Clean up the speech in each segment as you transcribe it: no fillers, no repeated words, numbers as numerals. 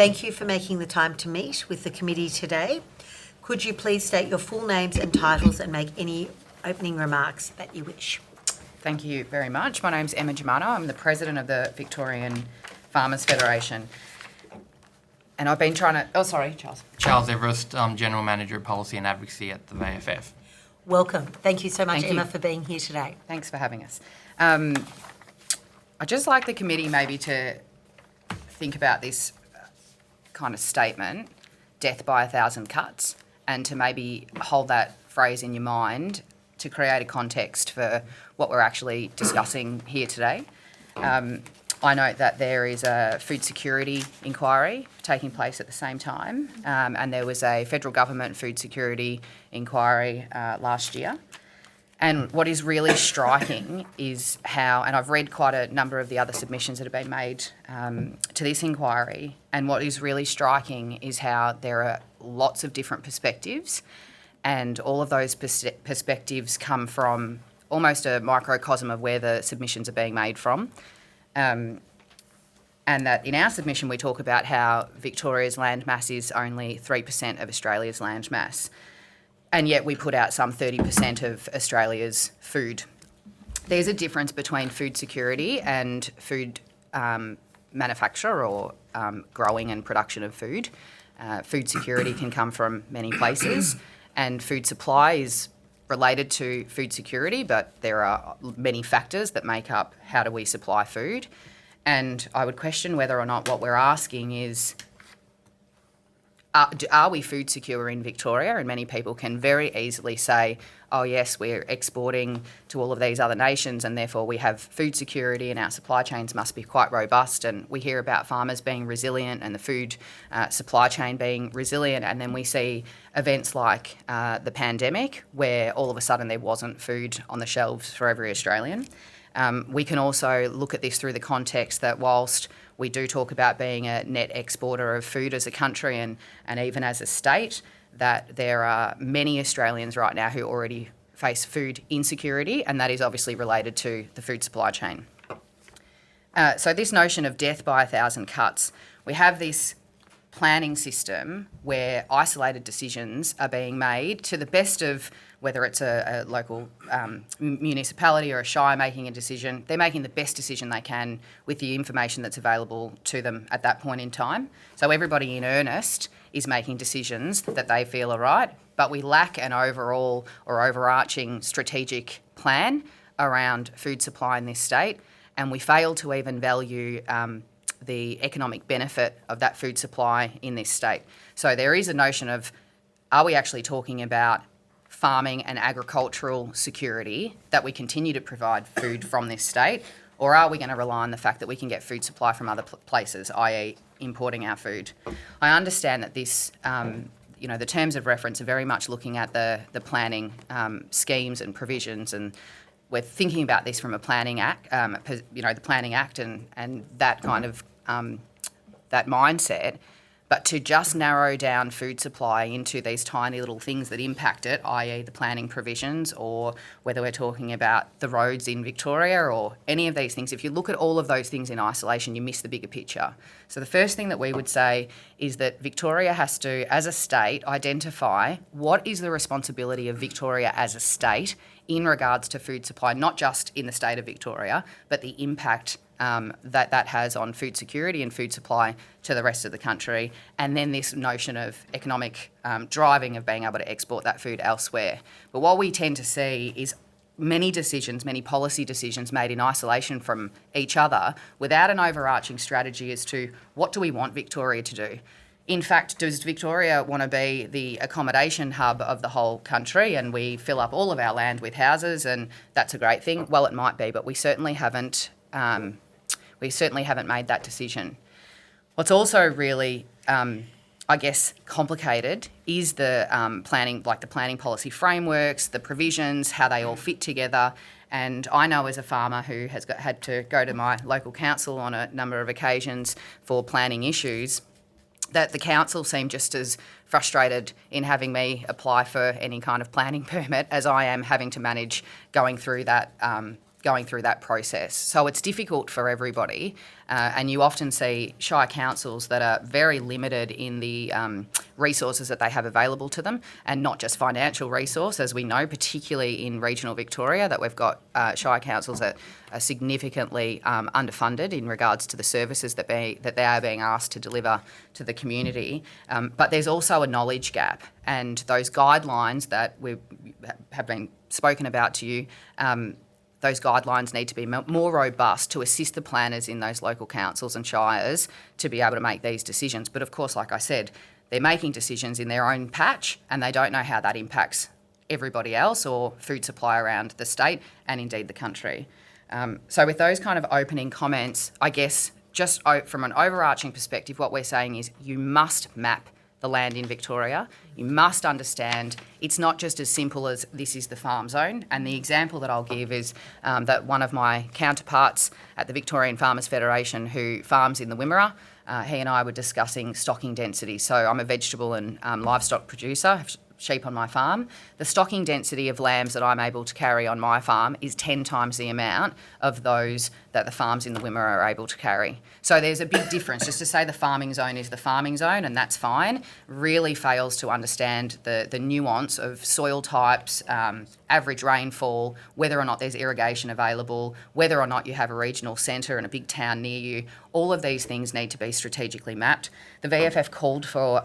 Thank you for making the time to meet with the committee today. Could you please state your full names and titles and make any opening remarks that you wish? Thank you very much. My name's Emma Germano. I'm the President of the Victorian Farmers Federation. And I've been trying to... Oh, sorry, Charles. Charles Everest, General Manager of Policy and Advocacy at the VFF. Welcome. Thank you so much, Thank Emma, you. for being here today. Thanks for having us. I'd just like the committee maybe to think about this kind of statement, death by 1,000 cuts, and to maybe hold that phrase in your mind to create a context for what we're actually discussing here today. I note that there is a food security inquiry taking place at the same time, and there was a federal government food security inquiry last year. And what is really striking is how, and I've read quite a number of the other submissions that have been made to this inquiry, and what is really striking is how there are lots of different perspectives, and all of those perspectives come from almost a microcosm of where the submissions are being made from. And that in our submission we talk about how Victoria's land mass is only 3% of Australia's land mass, and yet we put out some 30% of Australia's food. There's a difference between food security and food manufacture or growing and production of food. Food security can come from many places, and food supply is related to food security, but there are many factors that make up how do we supply food. And I would question whether or not what we're asking is, are we food secure in Victoria? And many people can very easily say, oh yes, we're exporting to all of these other nations and therefore we have food security and our supply chains must be quite robust. And we hear about farmers being resilient and the food supply chain being resilient, and then we see events like the pandemic where all of a sudden there wasn't food on the shelves for every Australian. We can also look at this through the context that whilst we do talk about being a net exporter of food as a country and even as a state, that there are many Australians right now who already face food insecurity, and that is obviously related to the food supply chain. So this notion of death by 1,000 cuts, we have this planning system where isolated decisions are being made to the best of whether it's a local municipality or a shire making a decision. They're making the best decision they can with the information that's available to them at that point in time. So everybody in earnest is making decisions that they feel are right, but we lack an overall or overarching strategic plan around food supply in this state, and we fail to even value the economic benefit of that food supply in this state. So there is a notion of, are we actually talking about farming and agricultural security, that we continue to provide food from this state, or are we going to rely on the fact that we can get food supply from other places, i.e. importing our food? I understand that this, the terms of reference are very much looking at the planning schemes and provisions, and we're thinking about this from a planning act, the Planning Act and that kind of that mindset. But to just narrow down food supply into these tiny little things that impact it, i.e. the planning provisions, or whether we're talking about the roads in Victoria or any of these things, if you look at all of those things in isolation, you miss the bigger picture. So the first thing that we would say is that Victoria has to, as a state, identify what is the responsibility of Victoria as a state in regards to food supply, not just in the state of Victoria, but the impact that has on food security and food supply to the rest of the country, and then this notion of economic driving of being able to export that food elsewhere. But what we tend to see is many policy decisions made in isolation from each other without an overarching strategy as to what do we want Victoria to do. In fact, does Victoria want to be the accommodation hub of the whole country and we fill up all of our land with houses and that's a great thing? Well, it might be, but we certainly haven't made that decision. What's also really, complicated is the planning, like the planning policy frameworks, the provisions, how they all fit together. And I know as a farmer who has had to go to my local council on a number of occasions for planning issues, that the council seem just as frustrated in having me apply for any kind of planning permit as I am having to manage going through that going through that process. So it's difficult for everybody, and you often see shire councils that are very limited in the resources that they have available to them, and not just financial resource, as we know, particularly in regional Victoria, that we've got shire councils that are significantly underfunded in regards to the services that they are being asked to deliver to the community. But there's also a knowledge gap, and those guidelines that have been spoken about to you, those guidelines need to be more robust to assist the planners in those local councils and shires to be able to make these decisions. But of course, like I said, they're making decisions in their own patch, and they don't know how that impacts everybody else or food supply around the state and indeed the country. So with those kind of opening comments, I guess just from an overarching perspective, what we're saying is you must map the land in Victoria. You must understand it's not just as simple as this is the farm zone. And the example that I'll give is that one of my counterparts at the Victorian Farmers Federation, who farms in the Wimmera, he and I were discussing stocking density. So I'm a vegetable and livestock producer, I have sheep on my farm. The stocking density of lambs that I'm able to carry on my farm is 10 times the amount of those that the farms in the Wimmera are able to carry. So there's a big difference. Just to say the farming zone is the farming zone and that's fine, really fails to understand the nuance of soil types, average rainfall, whether or not there's irrigation available, whether or not you have a regional centre and a big town near you. All of these things need to be strategically mapped. The VFF called for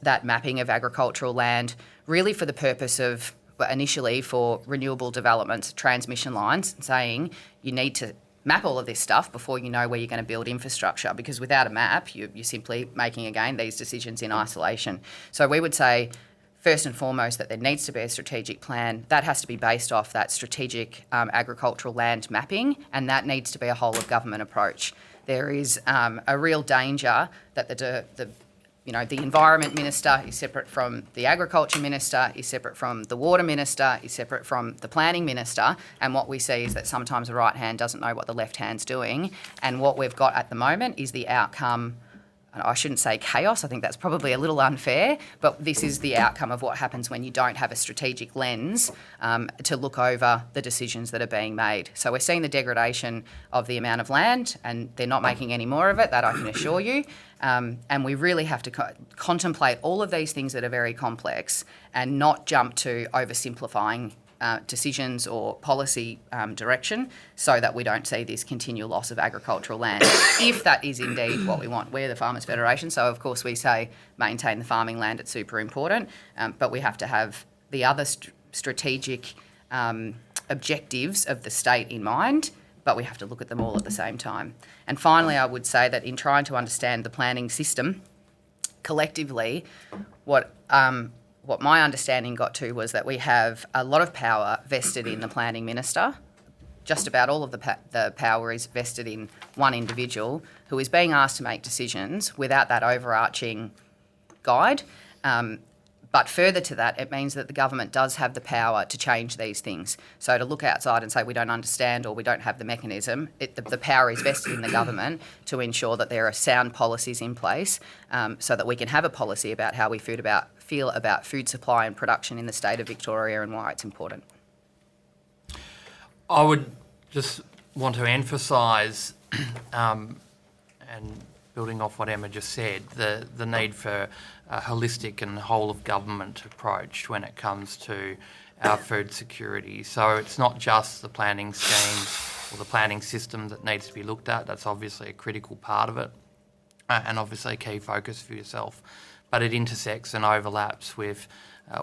that mapping of agricultural land really for the purpose of, initially for renewable developments, transmission lines, saying you need to map all of this stuff before you know where you're going to build infrastructure, because without a map, you're simply making, again, these decisions in isolation. So we would say, first and foremost, that there needs to be a strategic plan. That has to be based off that strategic agricultural land mapping, and that needs to be a whole of government approach. There is a real danger that the Environment Minister is separate from the Agriculture Minister, is separate from the Water Minister, is separate from the Planning Minister, and what we see is that sometimes the right hand doesn't know what the left hand's doing, and what we've got at the moment is the outcome. I shouldn't say chaos, I think that's probably a little unfair, but this is the outcome of what happens when you don't have a strategic lens to look over the decisions that are being made. So we're seeing the degradation of the amount of land, and they're not making any more of it, that I can assure you. And we really have to contemplate all of these things that are very complex and not jump to oversimplifying decisions or policy direction, so that we don't see this continual loss of agricultural land, if that is indeed what we want. We're the Farmers Federation, so of course we say maintain the farming land, it's super important, but we have to have the other strategic objectives of the state in mind, but we have to look at them all at the same time. And finally, I would say that in trying to understand the planning system collectively, what my understanding got to was that we have a lot of power vested in the Planning Minister. Just about all of the power is vested in one individual who is being asked to make decisions without that overarching guide. But further to that, it means that the government does have the power to change these things. So to look outside and say we don't understand or we don't have the mechanism, the power is vested in the government to ensure that there are sound policies in place so that we can have a policy about how we feel about food supply and production in the state of Victoria and why it's important. I would just want to emphasise, and building off what Emma just said, the need for a holistic and whole of government approach when it comes to our food security. So it's not just the planning schemes or the planning system that needs to be looked at. That's obviously a critical part of it and obviously a key focus for yourself. But it intersects and overlaps with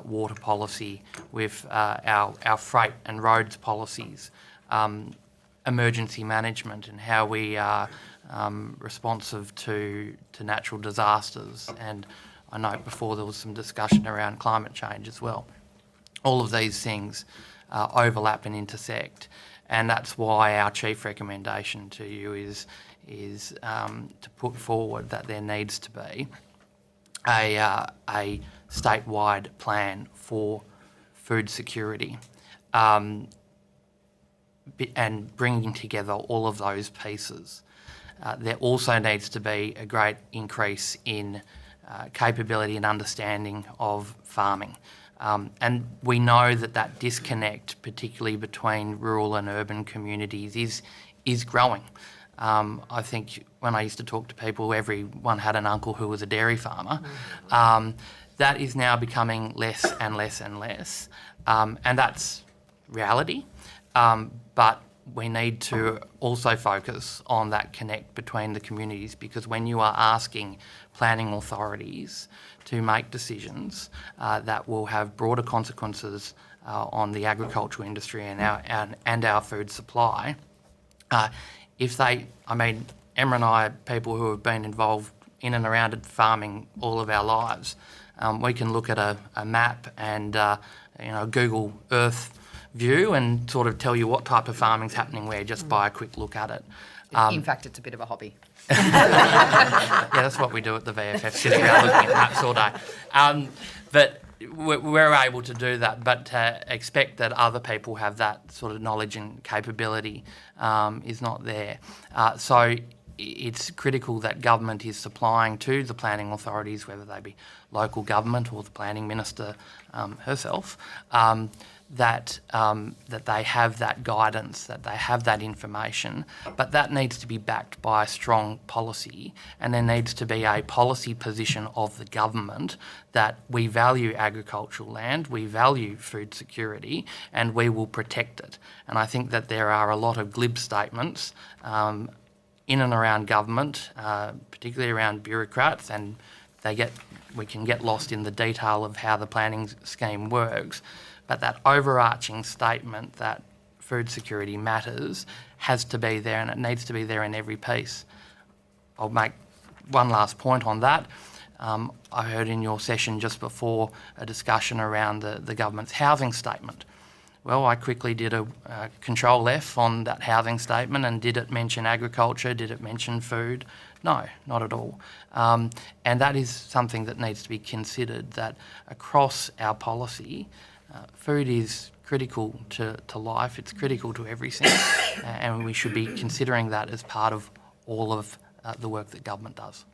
water policy, with our freight and roads policies, emergency management and how we are responsive to natural disasters. And I know before there was some discussion around climate change as well. All of these things overlap and intersect, and that's why our chief recommendation to you is to put forward that there needs to be a statewide plan for food security, and bringing together all of those pieces. There also needs to be a great increase in capability and understanding of farming. And we know that disconnect, particularly between rural and urban communities, is growing. I think when I used to talk to people, everyone had an uncle who was a dairy farmer. That is now becoming less and less and less. And that's reality. But we need to also focus on that connect between the communities, because when you are asking planning authorities to make decisions that will have broader consequences on the agricultural industry and our food supply, Emma and I are people who have been involved in and around farming all of our lives. We can look at a map and Google Earth view and sort of tell you what type of farming's happening where just by a quick look at it. In fact, it's a bit of a hobby. Yeah, that's what we do at the VFF, sitting around looking at maps all day. But we're able to do that, but to expect that other people have that sort of knowledge and capability is not there. So it's critical that government is supplying to the planning authorities, whether they be local government or the planning minister herself, that they have that guidance, that they have that information, but that needs to be backed by strong policy, and there needs to be a policy position of the government that we value agricultural land, we value food security, and we will protect it. And I think that there are a lot of glib statements in and around government, particularly around bureaucrats, and we can get lost in the detail of how the planning scheme works. But that overarching statement that food security matters has to be there, and it needs to be there in every piece. I'll make one last point on that. I heard in your session just before a discussion around the government's housing statement. Well, I quickly did a Control F on that housing statement, and did it mention agriculture? Did it mention food? No, not at all. And that is something that needs to be considered, that across our policy, food is critical to life, it's critical to everything, and we should be considering that as part of all of the work that government does.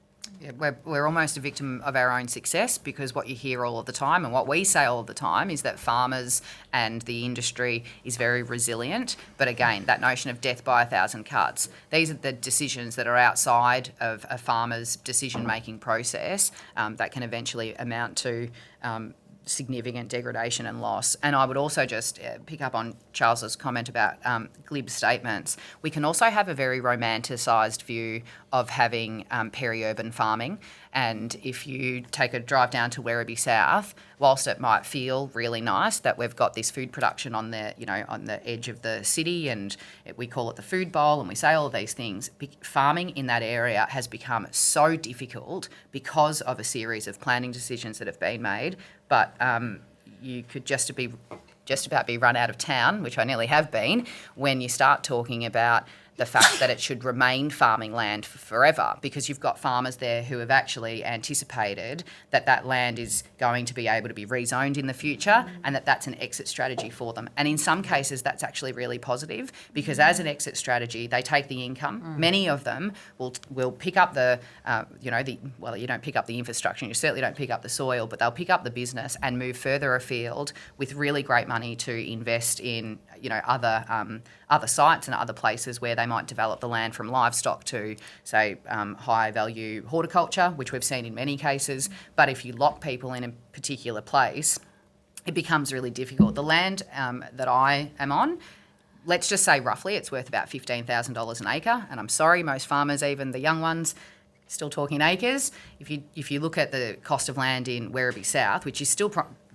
Yeah, we're almost a victim of our own success, because what you hear all of the time and what we say all of the time is that farmers and the industry is very resilient. But again, that notion of death by 1,000 cuts, these are the decisions that are outside of a farmer's decision-making process that can eventually amount to significant degradation and loss. And I would also just pick up on Charles's comment about glib statements. We can also have a very romanticised view of having peri-urban farming. And if you take a drive down to Werribee South, whilst it might feel really nice that we've got this food production on the edge of the city, and we call it the food bowl, and we say all of these things, farming in that area has become so difficult because of a series of planning decisions that have been made. But you could just about be run out of town, which I nearly have been, when you start talking about the fact that it should remain farming land for forever, because you've got farmers there who have actually anticipated that land is going to be able to be rezoned in the future, and that's an exit strategy for them. And in some cases, that's actually really positive, because as an exit strategy, they take the income. Many of them will pick up you don't pick up the infrastructure, and you certainly don't pick up the soil, but they'll pick up the business and move further afield with really great money to invest in other sites and other places where they might develop the land, from livestock to, say, high value horticulture, which we've seen in many cases. But if you lock people in a particular place, it becomes really difficult. The land that I am on, let's just say roughly it's worth about $15,000 an acre. And I'm sorry, most farmers, even the young ones, still talking acres. If you look at the cost of land in Werribee South, which is still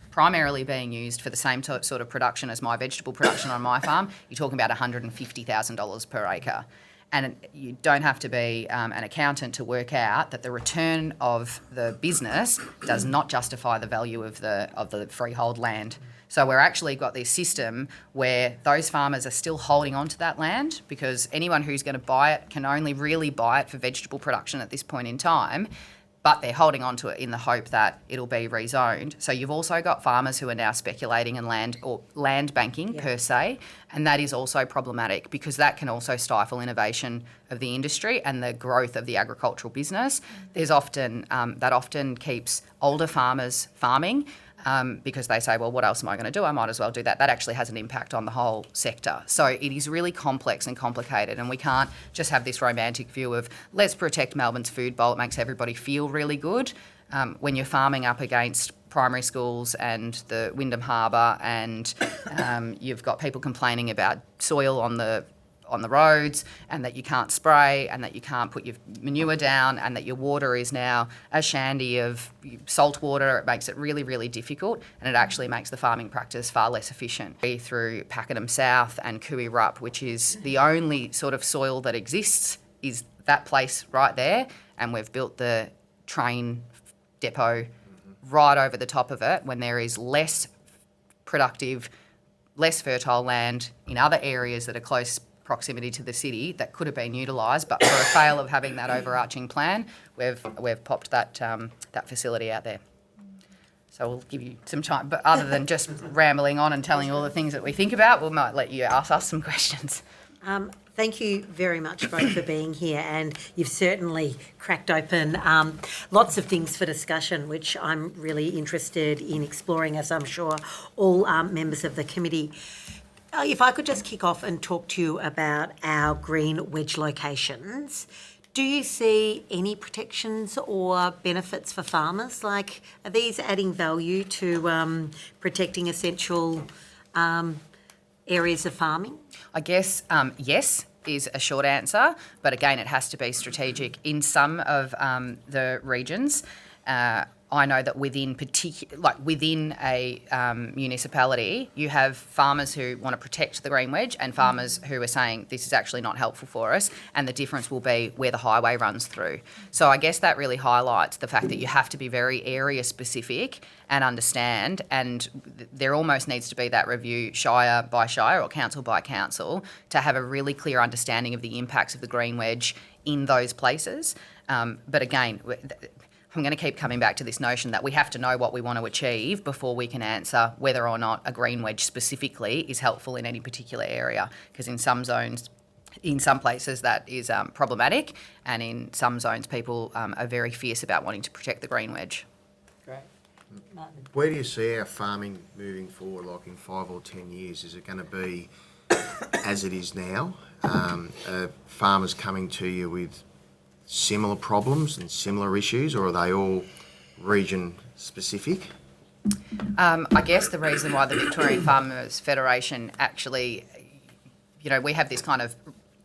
primarily being used for the same sort of production as my vegetable production on my farm, you're talking about $150,000 per acre. And you don't have to be an accountant to work out that the return of the business does not justify the value of the freehold land. So we're actually got this system where those farmers are still holding on to that land, because anyone who's going to buy it can only really buy it for vegetable production at this point in time. But they're holding on to it in the hope that it'll be rezoned. So you've also got farmers who are now speculating in land banking per se, and that is also problematic, because that can also stifle innovation of the industry and the growth of the agricultural business. There's often that often keeps older farmers farming. because they say, well, what else am I going to do? I might as well do that. That actually has an impact on the whole sector. So it is really complex and complicated, and we can't just have this romantic view of let's protect Melbourne's food bowl. It makes everybody feel really good. When you're farming up against primary schools and the Wyndham Harbour, and you've got people complaining about soil on the roads, and that you can't spray, and that you can't put your manure down, and that your water is now a shandy of salt water. It makes it really, really difficult, and it actually makes the farming practice far less efficient. Through Pakenham South and Cooey Rup, which is the only sort of soil that exists, is that place right there, and we've built the train depot right over the top of it when there is less productive, less fertile land in other areas that are close proximity to the city that could have been utilised, but for a fail of having that overarching plan, we've popped that facility out there. So we'll give you some time, but other than just rambling on and telling you all the things that we think about, we might let you ask us some questions. Thank you very much both for being here, and you've certainly cracked open lots of things for discussion, which I'm really interested in exploring, as I'm sure all members of the committee. If I could just kick off and talk to you about our green wedge locations. Do you see any protections or benefits for farmers? Like, are these adding value to protecting essential areas of farming? I guess yes is a short answer, but again, it has to be strategic. In some of the regions, I know that within a municipality, you have farmers who want to protect the green wedge and farmers who are saying this is actually not helpful for us, and the difference will be where the highway runs through. So I guess that really highlights the fact that you have to be very area specific and understand, and there almost needs to be that review shire by shire or council by council to have a really clear understanding of the impacts of the green wedge in those places. But again, I'm going to keep coming back to this notion that we have to know what we want to achieve before we can answer whether or not a green wedge specifically is helpful in any particular area, because in some zones, in some places that is problematic, and in some zones people are very fierce about wanting to protect the green wedge. Great. Martin. Where do you see our farming moving forward, like in 5 or 10 years? Is it going to be as it is now? Are farmers coming to you with similar problems and similar issues, or are they all region specific? I guess the reason why the Victorian Farmers Federation actually, we have this kind of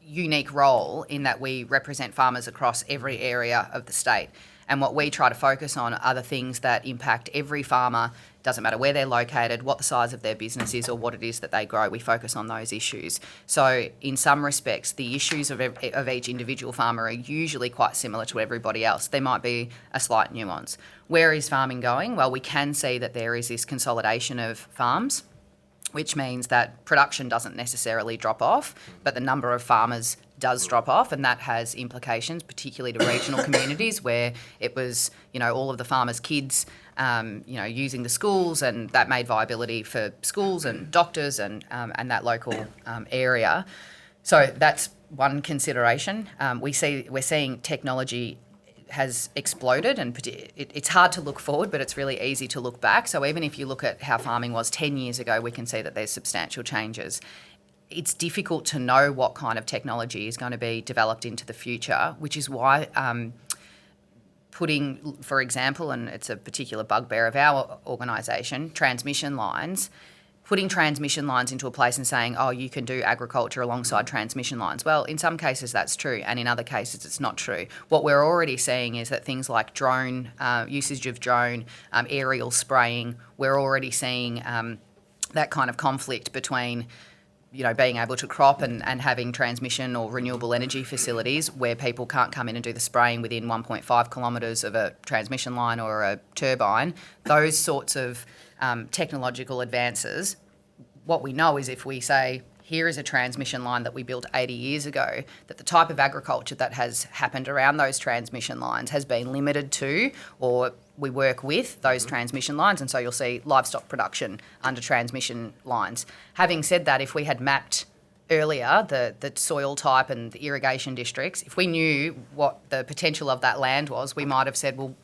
unique role in that we represent farmers across every area of the state. And what we try to focus on are the things that impact every farmer. Doesn't matter where they're located, what the size of their business is, or what it is that they grow. We focus on those issues. So in some respects, the issues of each individual farmer are usually quite similar to everybody else. There might be a slight nuance. Where is farming going? Well, we can see that there is this consolidation of farms, which means that production doesn't necessarily drop off, but the number of farmers does drop off, and that has implications, particularly to regional communities where it was, all of the farmers' kids, using the schools, and that made viability for schools and doctors and that local area. So that's one consideration. We're seeing technology has exploded, and it's hard to look forward, but it's really easy to look back. So even if you look at how farming was 10 years ago, we can see that there's substantial changes. It's difficult to know what kind of technology is going to be developed into the future, which is why putting, for example, and it's a particular bugbear of our organisation, putting transmission lines into a place and saying, oh, you can do agriculture alongside transmission lines. Well, in some cases that's true, and in other cases it's not true. What we're already seeing is that things like usage of drone, aerial spraying, we're already seeing that kind of conflict between being able to crop and having transmission or renewable energy facilities where people can't come in and do the spraying within 1.5 kilometres of a transmission line or a turbine. Those sorts of technological advances, what we know is if we say, here is a transmission line that we built 80 years ago, that the type of agriculture that has happened around those transmission lines has been limited to, or we work with those transmission lines, and so you'll see livestock production under transmission lines. Having said that, if we had mapped earlier the soil type and the irrigation districts, if we knew what the potential of that land was, we might have said, well,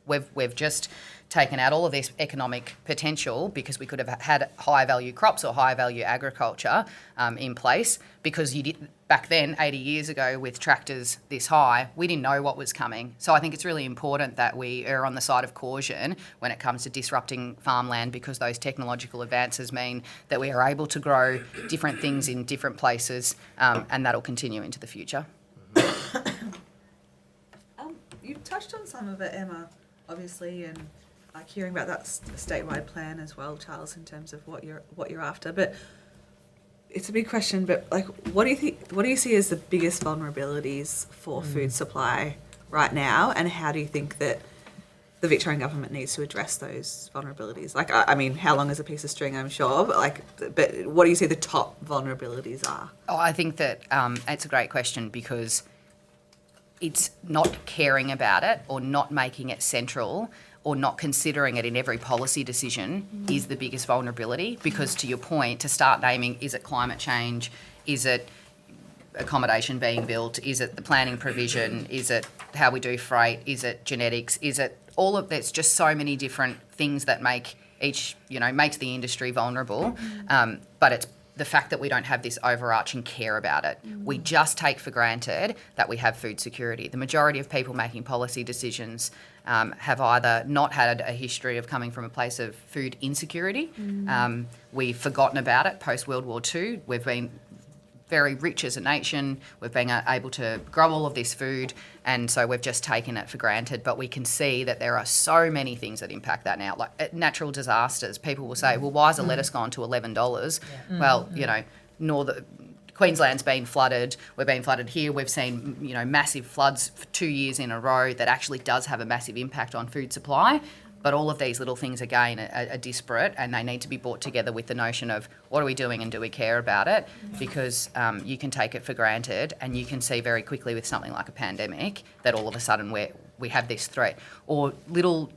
We've just taken out all of this economic potential because we could have had high value crops or high value agriculture in place, because you did back then 80 years ago with tractors this high, we didn't know what was coming. So I think it's really important that we err on the side of caution when it comes to disrupting farmland, because those technological advances mean that we are able to grow different things in different places, and that'll continue into the future. You've touched on some of it, Emma, obviously, and like hearing about that statewide plan as well, Charles, in terms of what you're after. But it's a big question. But like, what do you see as the biggest vulnerabilities for food supply right now, and how do you think that the Victorian government needs to address those vulnerabilities? Like, I mean, how long is a piece of string? I'm sure, but what do you see the top vulnerabilities are? Oh, I think that it's a great question, because it's not caring about it or not making it central or not considering it in every policy decision is the biggest vulnerability. Because to your point, to start naming, is it climate change? Is it accommodation being built? Is it the planning provision? Is it how we do freight? Is it genetics? Is it all of that's just so many different things that make makes the industry vulnerable. But it's the fact that we don't have this overarching care about it. We just take for granted that we have food security. The majority of people making policy decisions have either not had a history of coming from a place of food insecurity. We've forgotten about it post-World War II. We've been very rich as a nation. We've been able to grow all of this food, and so we've just taken it for granted. But we can see that there are so many things that impact that now, like natural disasters. People will say, well, why has the lettuce gone to $11? Yeah. Well, Queensland's been flooded. We've been flooded here. We've seen, massive floods for 2 years in a row that actually does have a massive impact on food supply. But all of these little things, again, are disparate, and they need to be brought together with the notion of what are we doing and do we care about it? Because you can take it for granted, and you can see very quickly with something like a pandemic that all of a sudden we have this threat. Or little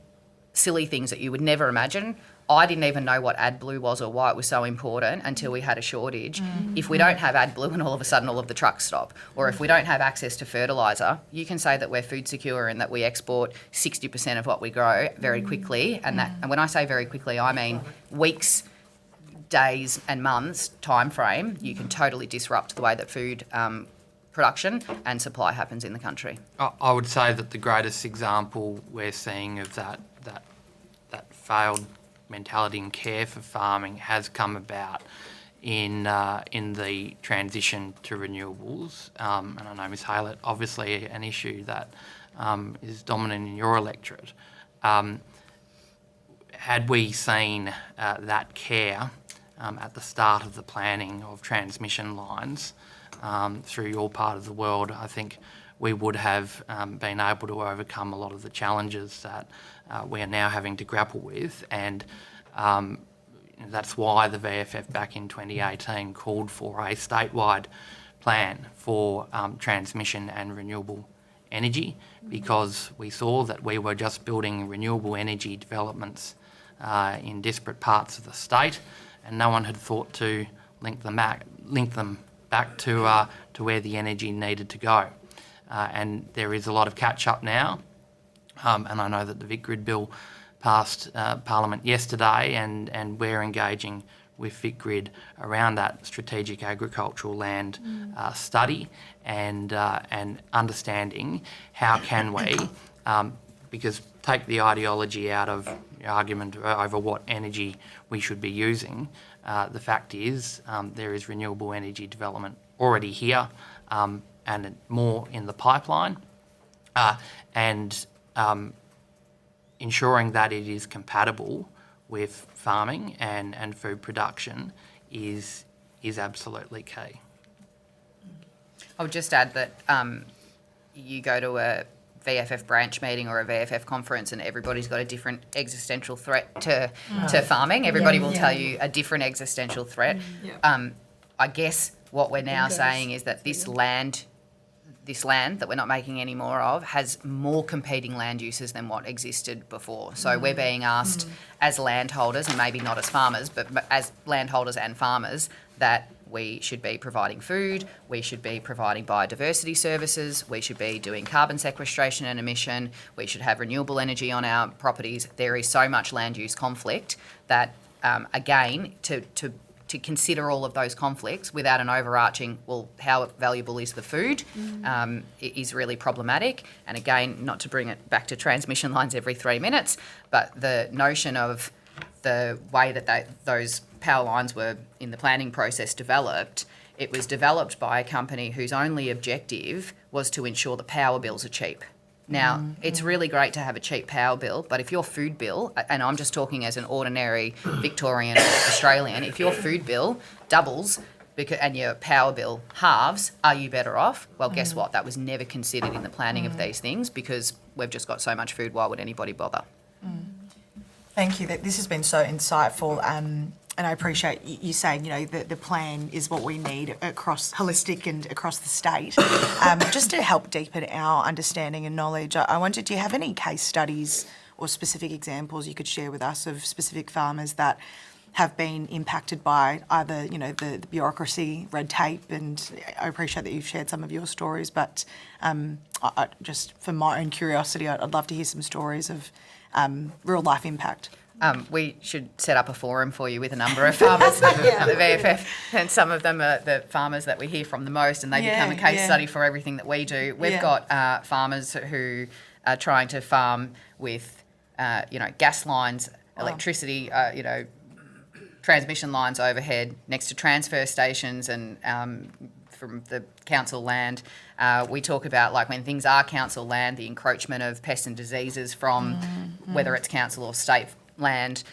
silly things that you would never imagine. I didn't even know what AdBlue was or why it was so important until we had a shortage. If we don't have AdBlue and all of a sudden all of the trucks stop, or if we don't have access to fertiliser, you can say that we're food secure and that we export 60% of what we grow very quickly. And when I say very quickly, I mean weeks, days and months time frame. You can totally disrupt the way that food production and supply happens in the country. I would say that the greatest example we're seeing of that failed mentality and care for farming has come about in the transition to renewables. And I know, Ms Haylett, obviously an issue that is dominant in your electorate. Had we seen that care at the start of the planning of transmission lines through your part of the world, I think we would have been able to overcome a lot of the challenges that we are now having to grapple with. And that's why the VFF back in 2018 called for a statewide plan for transmission and renewable energy, because we saw that we were just building renewable energy developments in disparate parts of the state, and no one had thought to link them back to where the energy needed to go. And there is a lot of catch-up now, and I know that the VicGrid bill passed Parliament yesterday, and we're engaging with VicGrid around that strategic agricultural land study and understanding how can we, because take the ideology out of the argument over what energy we should be using. The fact is there is renewable energy development already here, and more in the pipeline, and ensuring that it is compatible with farming and food production is absolutely key. I would just add that you go to a VFF branch meeting or a VFF conference and everybody's got a different existential threat to farming. Everybody will tell you a different existential threat. I guess what we're now saying is that this land that we're not making any more of has more competing land uses than what existed before. So we're being asked as landholders, and maybe not as farmers, but as landholders and farmers, that we should be providing food, we should be providing biodiversity services, we should be doing carbon sequestration and emission, we should have renewable energy on our properties. There is so much land use conflict that, again, to consider all of those conflicts without an overarching, well, how valuable is the food, it is really problematic. And again, not to bring it back to transmission lines every 3 minutes, but the notion of the way that those power lines were in the planning process developed, it was developed by a company whose only objective was to ensure the power bills are cheap. Now, it's really great to have a cheap power bill, but if your food bill, and I'm just talking as an ordinary Victorian or Australian, if your food bill doubles and your power bill halves, are you better off? Well, guess what? That was never considered in the planning of these things because we've just got so much food. Why would anybody bother? Thank you. This has been so insightful. And I appreciate you saying, the plan is what we need across holistic and across the state. Just to help deepen our understanding and knowledge, I wondered, do you have any case studies or specific examples you could share with us of specific farmers that have been impacted by either, the bureaucracy, red tape, and I appreciate that you've shared some of your stories, but I just for my own curiosity, I'd love to hear some stories of real life impact. We should set up a forum for you with a number of farmers at the VFF, and some of them are the farmers that we hear from the most, and they become a case study for everything that we do. We've got farmers who are trying to farm with, gas lines, electricity, transmission lines overhead next to transfer stations and from the council land. We talk about like when things are council land, the encroachment of pests and diseases from whether it's council or state land.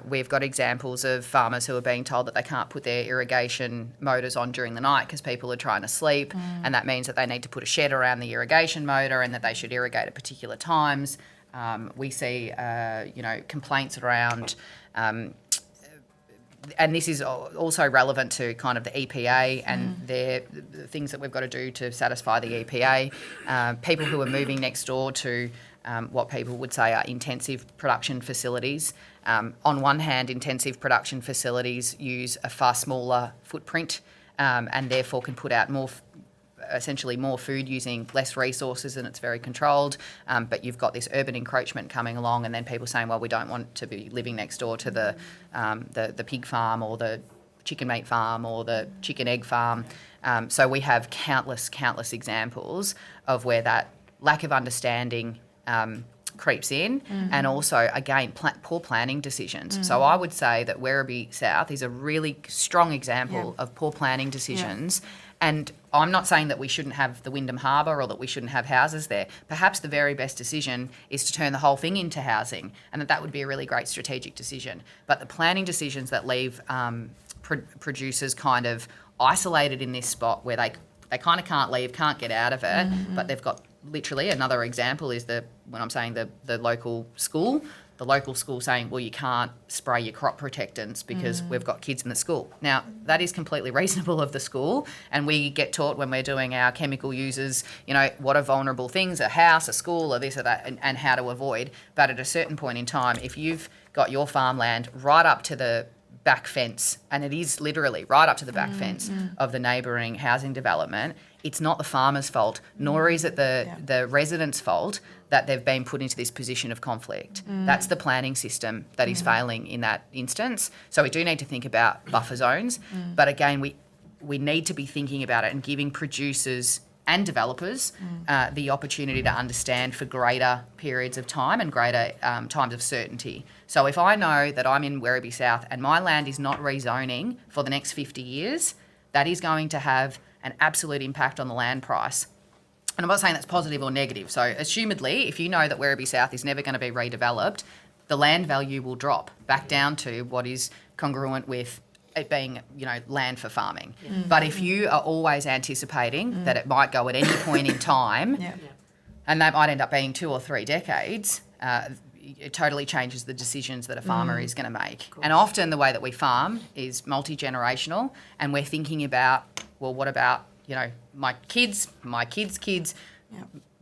We've got examples of farmers who are being told that they can't put their irrigation motors on during the night because people are trying to sleep, and that means that they need to put a shed around the irrigation motor and that they should irrigate at particular times. We see, complaints around, and this is also relevant to kind of the EPA and the things that we've got to do to satisfy the EPA. People who are moving next door to what people would say are intensive production facilities. On one hand, intensive production facilities use a far smaller footprint and therefore can put out essentially more food using less resources, and it's very controlled. But you've got this urban encroachment coming along, and then people saying, well, we don't want to be living next door to the pig farm or the chicken meat farm or the chicken egg farm. So we have countless examples of where that lack of understanding creeps in, and also, again, poor planning decisions. So I would say that Werribee South is a really strong example of poor planning decisions. And I'm not saying that we shouldn't have the Wyndham Harbour or that we shouldn't have houses there. Perhaps the very best decision is to turn the whole thing into housing, and that would be a really great strategic decision. But the planning decisions that leave producers kind of isolated in this spot where they kind of can't leave, can't get out of it, but they've got literally another example is when I'm saying the local school. The local school saying, well, you can't spray your crop protectants because we've got kids in the school. Now, that is completely reasonable of the school, and we get taught when we're doing our chemical uses, what are vulnerable things, a house, a school, or this or that, and how to avoid. But at a certain point in time, if you've got your farmland right up to the back fence, and it is literally right up to the back fence of the neighbouring housing development, it's not the farmer's fault, nor is it the residents' fault that they've been put into this position of conflict. That's the planning system that is failing in that instance. So we do need to think about buffer zones, but again, we need to be thinking about it and giving producers and developers the opportunity to understand for greater periods of time and greater times of certainty. So if I know that I'm in Werribee South and my land is not rezoning for the next 50 years, that is going to have an absolute impact on the land price. And I'm not saying that's positive or negative. So assumedly, if you know that Werribee South is never going to be redeveloped, the land value will drop back down to what is congruent with it being, land for farming. But if you are always anticipating that it might go at any point in time, and that might end up being 2 or 3 decades, it totally changes the decisions that a farmer is going to make. And often the way that we farm is multi-generational, and we're thinking about, well, what about, my kids' kids?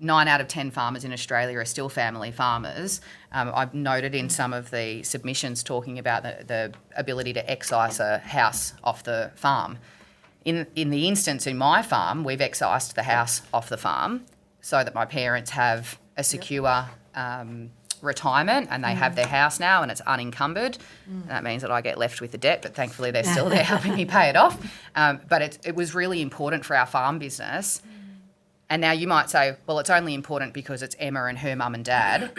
9 out of 10 farmers in Australia are still family farmers. I've noted in some of the submissions talking about the ability to excise a house off the farm. In the instance in my farm, we've excised the house off the farm so that my parents have a secure retirement, and they have their house now and it's unencumbered. And that means that I get left with the debt, but thankfully they're still there helping me pay it off. But it was really important for our farm business. And now you might say, well, it's only important because it's Emma and her mum and dad.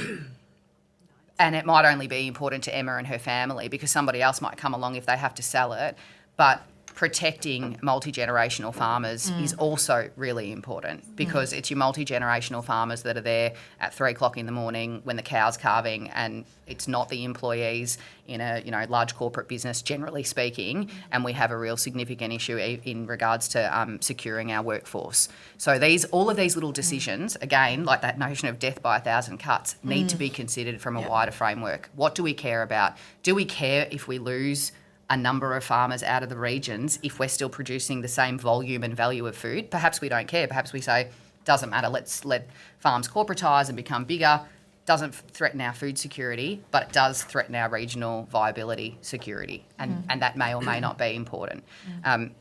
And it might only be important to Emma and her family because somebody else might come along if they have to sell it. But protecting multi-generational farmers is also really important because it's your multi-generational farmers that are there at 3 o'clock in the morning when the cow's calving, and it's not the employees in a large corporate business, generally speaking, and we have a real significant issue in regards to securing our workforce. So all of these little decisions, again, like that notion of death by 1,000 cuts, need to be considered from a wider framework. What do we care about? Do we care if we lose a number of farmers out of the regions if we're still producing the same volume and value of food? Perhaps we don't care. Perhaps we say, doesn't matter, let's let farms corporatise and become bigger. Doesn't threaten our food security, but it does threaten our regional viability security. And that may or may not be important.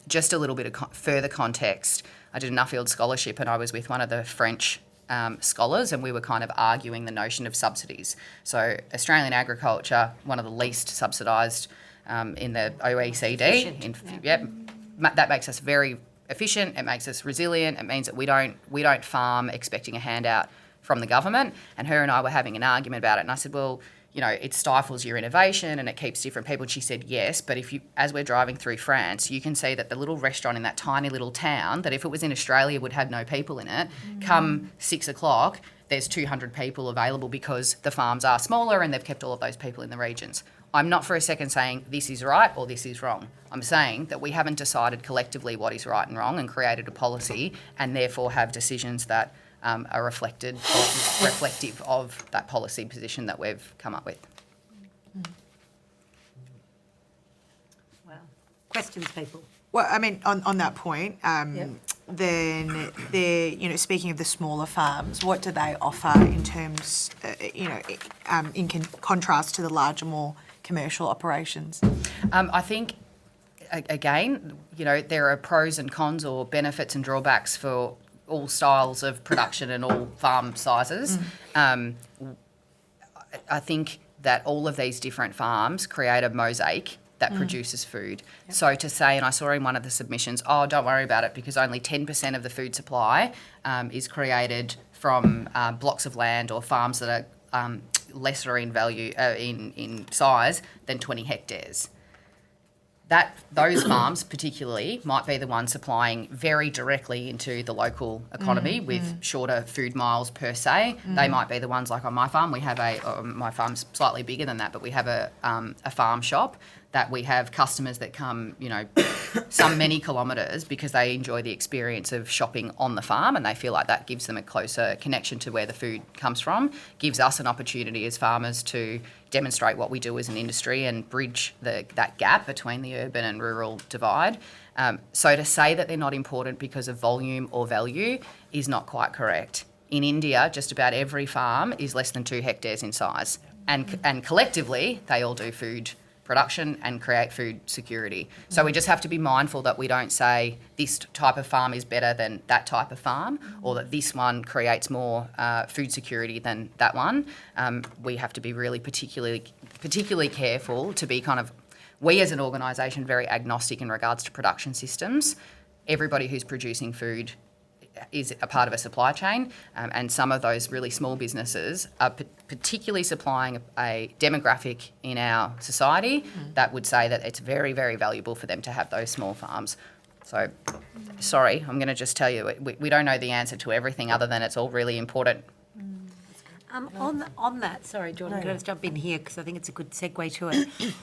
Just a little bit of further context. I did a Nuffield scholarship and I was with one of the French scholars, and we were kind of arguing the notion of subsidies. So Australian agriculture, one of the least subsidised in the OECD. That makes us very efficient. It makes us resilient. It means that we don't farm expecting a handout from the government. And her and I were having an argument about it. And I said, well, it stifles your innovation and it keeps different people. And she said, yes, but as we're driving through France, you can see that the little restaurant in that tiny little town, that if it was in Australia would have no people in it, come 6 o'clock, there's 200 people available because the farms are smaller and they've kept all of those people in the regions. I'm not for a second saying this is right or this is wrong. I'm saying that we haven't decided collectively what is right and wrong and created a policy and therefore have decisions that are reflective of that policy position that we've come up with. Wow. Questions, people? Well, I mean, on that point, then they're, speaking of the smaller farms, what do they offer in terms, in contrast to the larger, more commercial operations? I think, again, there are pros and cons or benefits and drawbacks for all styles of production and all farm sizes. I think that all of these different farms create a mosaic that produces food. Yep. So to say, and I saw in one of the submissions, don't worry about it because only 10% of the food supply is created from blocks of land or farms that are lesser in value, in size than 20 hectares. Those farms particularly might be the ones supplying very directly into the local economy with shorter food miles per se. They might be the ones like on my farm. We have my farm's slightly bigger than that, but we have a farm shop that we have customers that come, some many kilometres because they enjoy the experience of shopping on the farm and they feel like that gives them a closer connection to where the food comes from, gives us an opportunity as farmers to demonstrate what we do as an industry and bridge that gap between the urban and rural divide. So to say that they're not important because of volume or value is not quite correct. In India, just about every farm is less than 2 hectares in size, and collectively they all do food production and create food security. So we just have to be mindful that we don't say this type of farm is better than that type of farm or that this one creates more food security than that one. We have to be really particularly careful to be we as an organisation very agnostic in regards to production systems. Everybody who's producing food is a part of a supply chain, and some of those really small businesses are particularly supplying a demographic in our society that would say that it's very, very valuable for them to have those small farms. So, sorry, I'm going to just tell you, we don't know the answer to everything other than it's all really important. On that, sorry, Jordan, can I just jump in here because I think it's a good segue to it.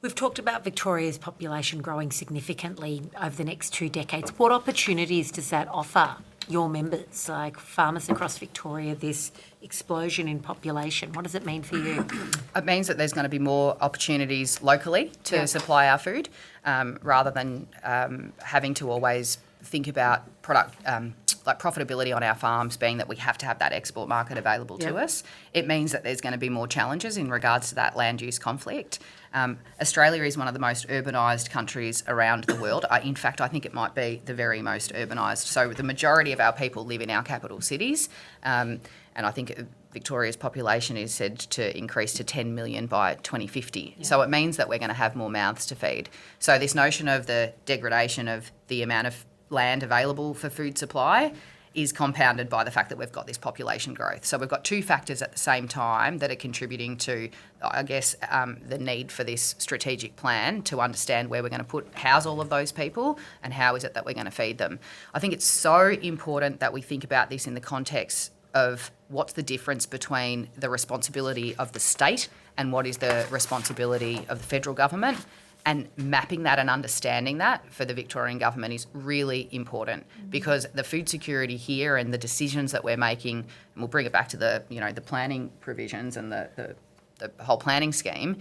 We've talked about Victoria's population growing significantly over the next 2 decades. What opportunities does that offer your members, like farmers across Victoria, this explosion in population? What does it mean for you? It means that there's going to be more opportunities locally to supply our food rather than having to always think about like profitability on our farms being that we have to have that export market available to us, it means that there's going to be more challenges in regards to that land use conflict. Australia is one of the most urbanised countries around the world. In fact, I think it might be the very most urbanised. So the majority of our people live in our capital cities, and I think Victoria's population is said to increase to 10 million by 2050. Yeah. So it means that we're going to have more mouths to feed. So this notion of the degradation of the amount of land available for food supply is compounded by the fact that we've got this population growth. So we've got two factors at the same time that are contributing to, I guess, the need for this strategic plan to understand where we're going to house all of those people and how is it that we're going to feed them. I think it's so important that we think about this in the context of what's the difference between the responsibility of the state and what is the responsibility of the federal government. And mapping that and understanding that for the Victorian government is really important, because the food security here and the decisions that we're making, and we'll bring it back to the planning provisions and the whole planning scheme,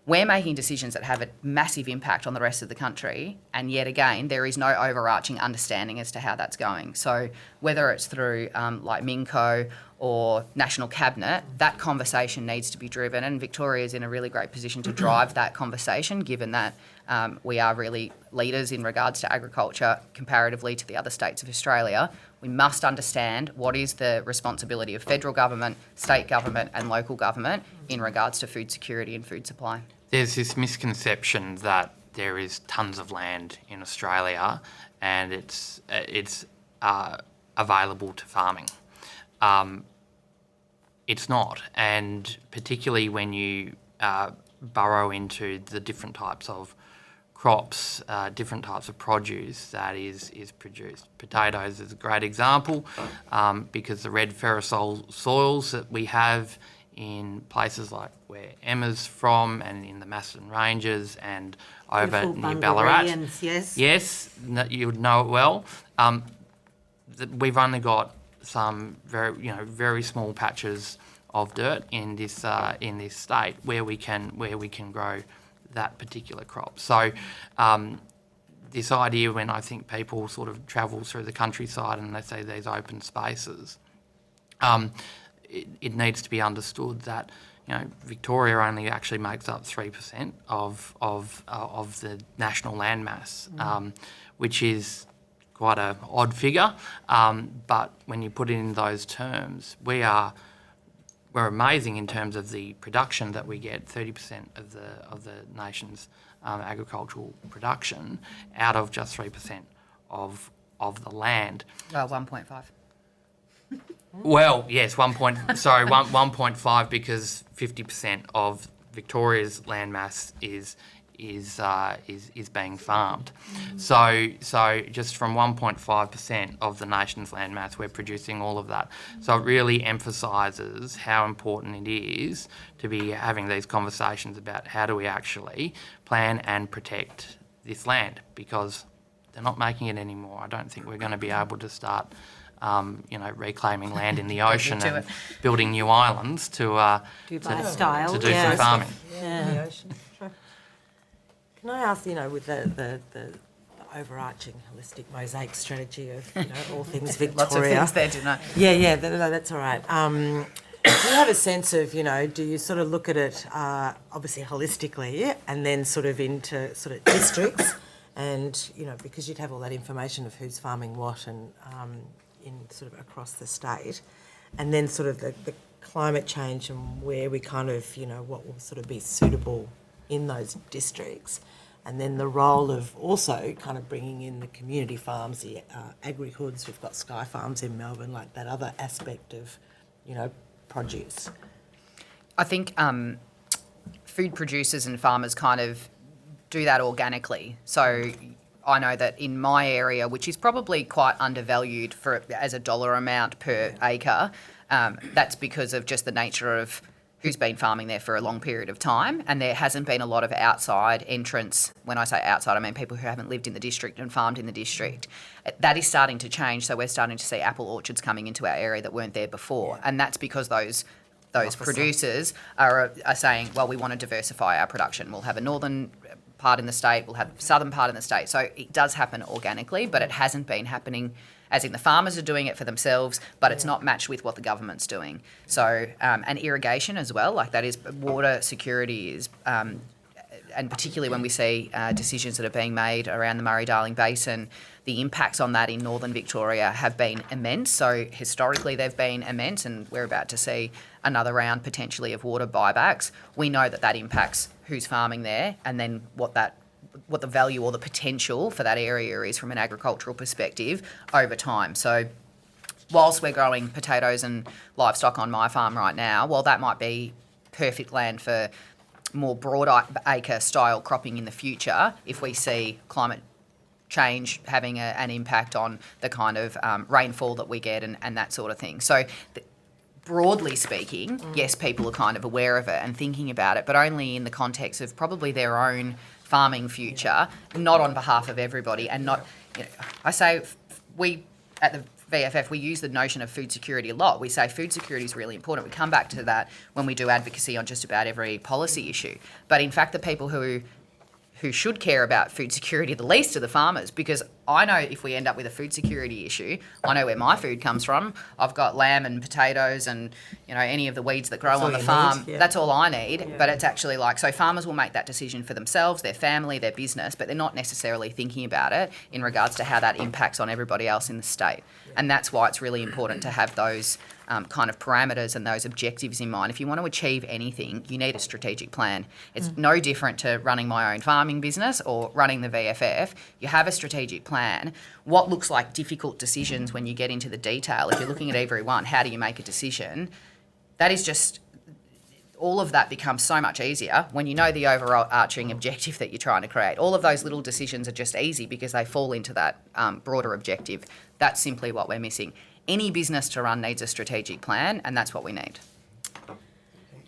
we're making decisions that have a massive impact on the rest of the country, and yet again, there is no overarching understanding as to how that's going. So whether it's through like Minco or National Cabinet, that conversation needs to be driven, and Victoria is in a really great position to drive that conversation, given that we are really leaders in regards to agriculture comparatively to the other states of Australia. We must understand what is the responsibility of federal government, state government and local government in regards to food security and food supply. There's this misconception that there is tons of land in Australia and it's available to farming. It's not, and particularly when you burrow into the different types of crops, different types of produce that is produced. Potatoes is a great example, because the red ferrosol soils that we have in places like where Emma's from and in the Macedon Ranges and over near Ballarat. Yes, you would know it well. We've only got some very small patches of dirt in this state where we can grow that particular crop. So this idea, when I think people sort of travel through the countryside and they see these open spaces, it needs to be understood that Victoria only actually makes up 3% of the national landmass, which is quite an odd figure. But when you put it in those terms, we're amazing in terms of the production that we get. 30% of the nation's agricultural production out of just 3% of the land. Well, 1.5. Well, yes, 1.5, because 50% of Victoria's landmass is being farmed. So just from 1.5% of the nation's landmass, we're producing all of that. So it really emphasises how important it is to be having these conversations about how do we actually plan and protect this land, because they're not making it anymore. I don't think we're going to be able to start reclaiming land in the ocean and building new islands to do some farming. Yeah. The ocean. Can I ask, with the overarching holistic mosaic strategy of all things Victoria? Lots of things there, didn't I? Yeah, that's all right. Do you have a sense of, do you sort of look at it obviously holistically and then sort of into sort of districts, and because you'd have all that information of who's farming what and in sort of across the state, and then sort of the climate change and where we kind of, what will sort of be suitable in those districts, and then the role of also kind of bringing in the community farms, the agri-hoods. We've got Sky Farms in Melbourne, like that other aspect of, produce. I think food producers and farmers kind of do that organically. So I know that in my area, which is probably quite undervalued as a dollar amount per acre, that's because of just the nature of who's been farming there for a long period of time, and there hasn't been a lot of outside entrants. When I say outside, I mean people who haven't lived in the district and farmed in the district. That is starting to change, so we're starting to see apple orchards coming into our area that weren't there before, and that's because those producers are saying, well, we want to diversify our production. We'll have a northern part in the state, we'll have southern part in the state. So it does happen organically, but it hasn't been happening as in the farmers are doing it for themselves, but it's not matched with what the government's doing. So, and irrigation as well, like that is water security is, and particularly when we see decisions that are being made around the Murray-Darling Basin, the impacts on that in northern Victoria have been immense. So historically they've been immense, and we're about to see another round potentially of water buybacks. We know that that impacts who's farming there, and then what the value or the potential for that area is from an agricultural perspective over time. So whilst we're growing potatoes and livestock on my farm right now, while that might be perfect land for more broad acre style cropping in the future, if we see climate change having an impact on the kind of rainfall that we get and that sort of thing. So broadly speaking, yes, people are kind of aware of it and thinking about it, but only in the context of probably their own farming future, not on behalf of everybody. And not, I say we at the VFF, we use the notion of food security a lot. We say food security is really important. We come back to that when we do advocacy on just about every policy issue. But in fact, the people who should care about food security the least are the farmers, because I know if we end up with a food security issue, I know where my food comes from. I've got lamb and potatoes and, any of the weeds that grow on the farm. That's all I need. But it's actually so farmers will make that decision for themselves, their family, their business, but they're not necessarily thinking about it in regards to how that impacts on everybody else in the state. And that's why it's really important to have those kind of parameters and those objectives in mind. If you want to achieve anything, you need a strategic plan. It's no different to running my own farming business or running the VFF. You have a strategic plan. What looks like difficult decisions when you get into the detail, if you're looking at every one, how do you make a decision? That is just, all of that becomes so much easier when you know the overarching objective that you're trying to create. All of those little decisions are just easy because they fall into that broader objective. That's simply what we're missing. Any business to run needs a strategic plan, and that's what we need.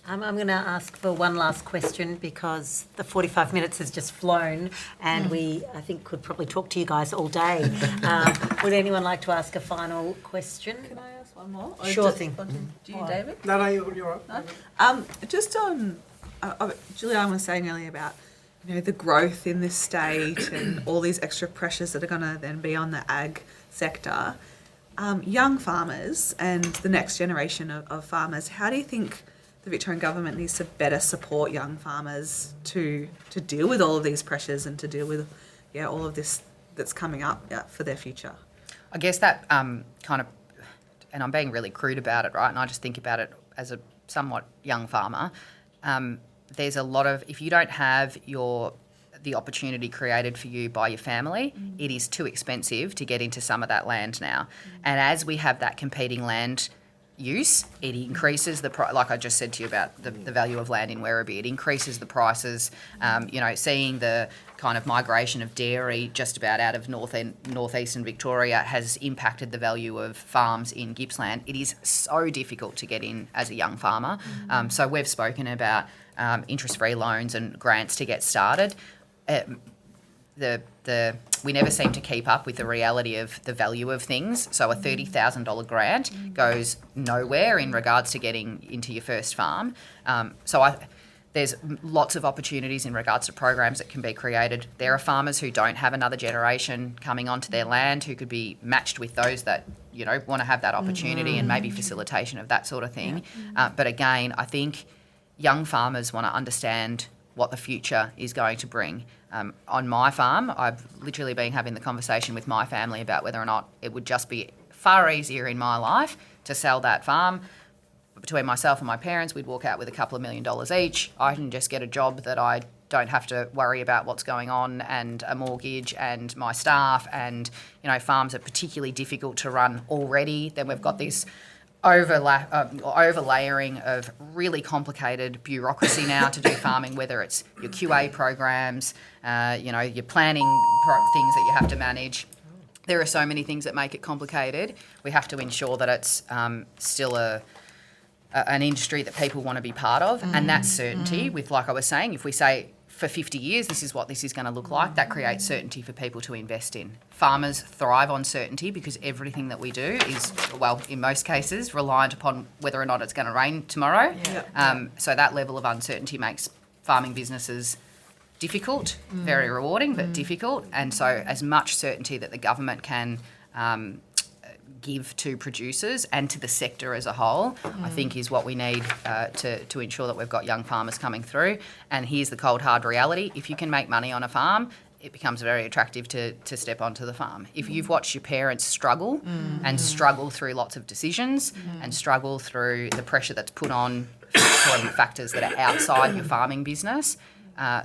I'm going to ask for one last question because the 45 minutes has just flown and we, I think, could probably talk to you guys all day. Would anyone like to ask a final question? Can I ask one more? Sure thing. Do you, David? No, you're right. Just on, Julianne was saying earlier about, the growth in this state and all these extra pressures that are going to then be on the ag sector. Young farmers and the next generation of farmers, how do you think the Victorian government needs to better support young farmers to deal with all of these pressures and to deal with all of this that's coming up for their future? I guess that kind of, and I'm being really crude about it, right? And I just think about it as a somewhat young farmer. There's a lot of, if you don't have the opportunity created for you by your family, it is too expensive to get into some of that land now. And as we have that competing land use, it increases the price. Like I just said to you about the value of land in Werribee, it increases the prices. Seeing the kind of migration of dairy just about out of northeastern Victoria has impacted the value of farms in Gippsland. It is so difficult to get in as a young farmer. So we've spoken about interest-free loans and grants to get started. We never seem to keep up with the reality of the value of things. So a $30,000 grant goes nowhere in regards to getting into your first farm. There's lots of opportunities in regards to programs that can be created. There are farmers who don't have another generation coming onto their land who could be matched with those that want to have that opportunity and maybe facilitation of that sort of thing. But again, I think young farmers want to understand what the future is going to bring. On my farm, I've literally been having the conversation with my family about whether or not it would just be far easier in my life to sell that farm. Between myself and my parents, we'd walk out with a couple of $1 million each. I can just get a job that I don't have to worry about what's going on and a mortgage and my staff, and farms are particularly difficult to run already. Then we've got this overlayering of really complicated bureaucracy now to do farming, whether it's your QA programs, your planning things that you have to manage. There are so many things that make it complicated. We have to ensure that it's still an industry that people want to be part of, and that certainty with, like I was saying, if we say for 50 years this is what this is going to look like, that creates certainty for people to invest in. Farmers thrive on certainty because everything that we do is, well, in most cases, reliant upon whether or not it's going to rain tomorrow. So that level of uncertainty makes farming businesses difficult, very rewarding, but difficult. And so as much certainty that the government can give to producers and to the sector as a whole, I think is what we need to ensure that we've got young farmers coming through. And here's the cold, hard reality. If you can make money on a farm, it becomes very attractive to step onto the farm. If you've watched your parents struggle and struggle through lots of decisions and struggle through the pressure that's put on from factors that are outside your farming business,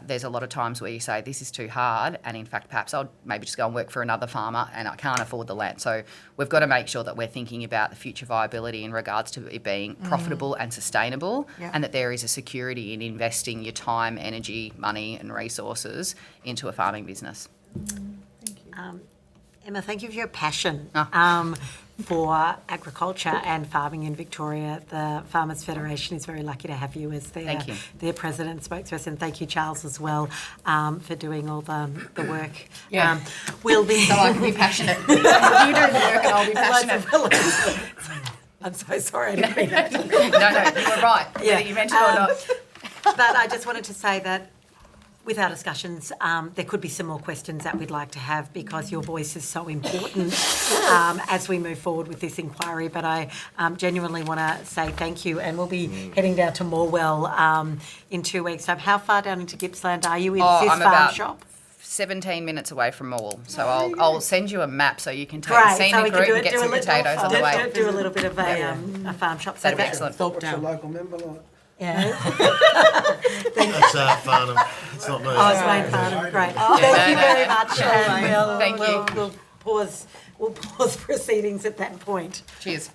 there's a lot of times where you say, this is too hard, and in fact, perhaps I'll maybe just go and work for another farmer and I can't afford the land. So we've got to make sure that we're thinking about the future viability in regards to it being profitable and sustainable, and that there is a security in investing your time, energy, money and resources into a farming business. Emma, thank you for your passion for agriculture and farming in Victoria. The Farmers Federation is very lucky to have you as their president, spokesperson. Thank you, Charles, as well, for doing all the work. Yeah. We'll be So I can be passionate. You do the work and I'll be passionate. I'm so sorry, I didn't mean that. No, you were right, whether you meant it or not. But I just wanted to say that with our discussions, there could be some more questions that we'd like to have, because your voice is so important as we move forward with this inquiry. But I genuinely want to say thank you, and we'll be heading down to Morwell in 2 weeks' time. How far down into Gippsland are you? Is this I'm farm about shop? 17 minutes away from Morwell. So I'll send you a map so you can take Great, a scenic route and get some potatoes on the way. Do a little bit of a farm shop. So That'd be excellent. What's your local member like? Yeah. That's Farnham. It's not me. Oh, it's Wayne Farnham. Great. Thank you very much. And Thank you. we'll pause proceedings at that point. Cheers.